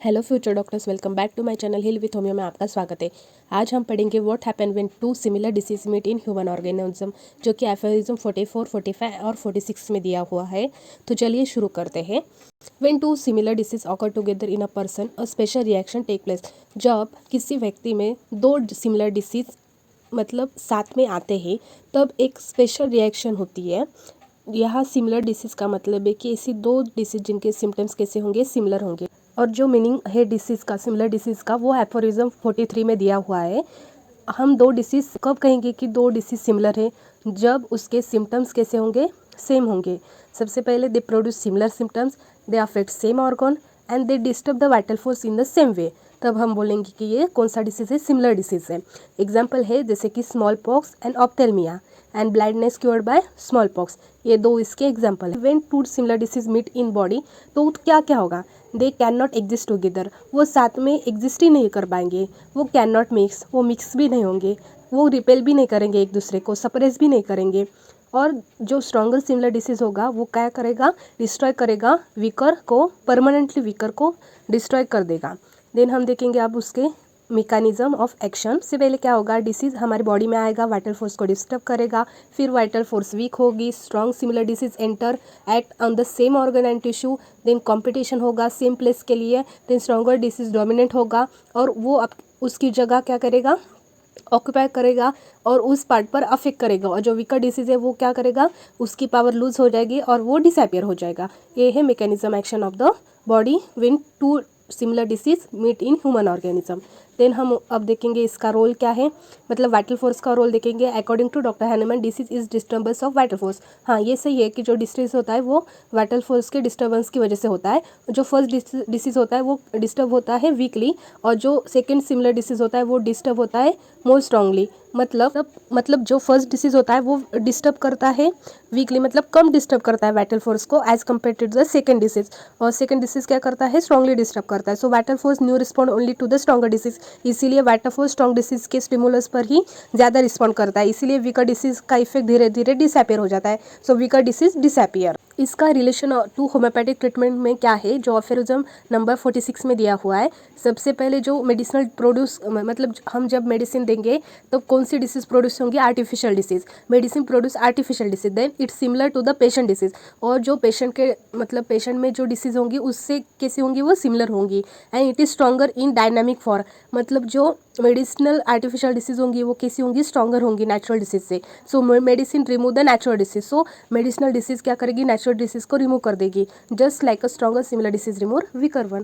Hello future doctors, welcome back to my channel heal with homeo में आपका स्वागत है। आज हम पढ़ेंगे what happen when two similar disease meet in human organism, जो कि एफोरिज्म 44, 45 और 46 में दिया हुआ है। तो चलिए शुरू करते हैं। When two similar disease occur together in a person, a special reaction take place. जब किसी व्यक्ति में दो सिमिलर डिसीज मतलब साथ में आते हैं, तब एक स्पेशल रिएक्शन होती है। यहाँ सिमिलर डिसीज़ का मतलब है कि ऐसी दो डिसीज जिनके सिम्टम्स कैसे होंगे, सिमिलर होंगे। और जो मीनिंग है डिसीज़ का, सिमिलर डिसीज़ का, वो एफोरिज्म 43 में दिया हुआ है। हम दो डिसीज़ कब कहेंगे कि दो डिसीज़ सिमिलर है? जब उसके सिम्टम्स कैसे होंगे, सेम होंगे। सबसे पहले they produce similar symptoms, they affect same organ and they disturb the vital force in the same way. तब हम बोलेंगे कि ये कौन सा डिसीज़ है, सिमिलर डिसीज़ है। एग्जाम्पल है जैसे कि small pox and ophthalmia and blindness cured by small pox, ये दो इसके एग्जाम्पल है। When two similar disease meet in body, तो क्या क्या होगा? They can not exist together, वो साथ में एग्जिस्ट ही नहीं कर पाएंगे। वो कैन नॉट मिक्स, वो मिक्स भी नहीं होंगे। वो रिपेल भी नहीं करेंगे एक दूसरे को, सप्रेस भी नहीं करेंगे। और जो स्ट्रॉन्गर सिमिलर डिसीज होगा वो क्या करेगा, डिस्ट्रॉय करेगा वीकर को, परमानेंटली वीकर को डिस्ट्रॉय कर देगा। देन हम देखेंगे अब उसके मैकेनिज्म ऑफ एक्शन। से पहले क्या होगा, डिसीज हमारी बॉडी में आएगा, वाइटल फोर्स को डिस्टर्ब करेगा, फिर वाइटल फोर्स वीक होगी, strong similar disease enter, act on the same organ and tissue, then competition होगा सेम प्लेस के लिए, देन स्ट्रॉन्गर डिसीज डोमिनेट होगा और वो उसकी जगह क्या करेगा, ऑक्यूपाई करेगा और उस पार्ट पर अफेक्ट करेगा। और जो वीकर डिसीज है वो क्या करेगा, उसकी पावर लूज हो जाएगी और वो डिसअपियर हो जाएगा। ये है mechanism action of the body when two similar disease meet in human organism. Then हम अब देखेंगे इसका रोल क्या है, मतलब वाइटल फोर्स का रोल देखेंगे। According to doctor Hahnemann, disease is disturbance of vital force. हाँ, ये सही है कि जो डिसीज होता है वो वाइटल फोर्स के डिस्टर्बेंस की वजह से होता है। जो फर्स्ट डिसीज होता है वो डिस्टर्ब होता है वीकली, और जो सेकेंड सिमिलर डिसीज होता है वो डिस्टर्ब होता है मोर स्ट्रांगली। मतलब जो फर्स्ट डिसीज होता है वो डिस्टर्ब करता है वीकली, मतलब कम डिस्टर्ब करता है वाइटल फोर्स को as compare to the second disease. और सेकेंड डिसीज क्या करता है, स्ट्रांगली डिस्टर्ब करता है। So vital force new respond only to the stronger disease, इसीलिए वाइटल फोर्स स्ट्रॉन्ग डिसीज के स्टिमुलस पर ही ज़्यादा रिस्पॉन्ड करता है, इसीलिए वीकर डिसीज का इफेक्ट धीरे धीरे डिसअपियर हो जाता है। सो वीकर डिसीज डिसअपियर। इसका रिलेशन टू होम्योपैथिक ट्रीटमेंट में क्या है, जो एफोरिज्म नंबर 46 में दिया हुआ है। सबसे पहले जो मेडिसिनल प्रोड्यूस, मतलब हम जब मेडिसिन देंगे तो कौन सी डिसीज प्रोड्यूस होंगी, artificial disease. Medicine produce artificial disease, then it's similar to the patient disease. और जो पेशेंट के मतलब पेशेंट में जो डिसीज होंगी उससे कैसी होंगी, वो सिमिलर होंगी। And it is stronger in dynamic for, मतलब जो मेडिसिनल आर्टिफिशियल डिसीज होंगी वो कैसी होंगी, स्ट्रॉन्गर होंगी नेचुरल डिसीज से। सो medicine remove the natural disease. So medicinal disease क्या करेगी, नेचुरल डिसीज को रिमूव कर देगी, just like a stronger similar disease remove weaker one.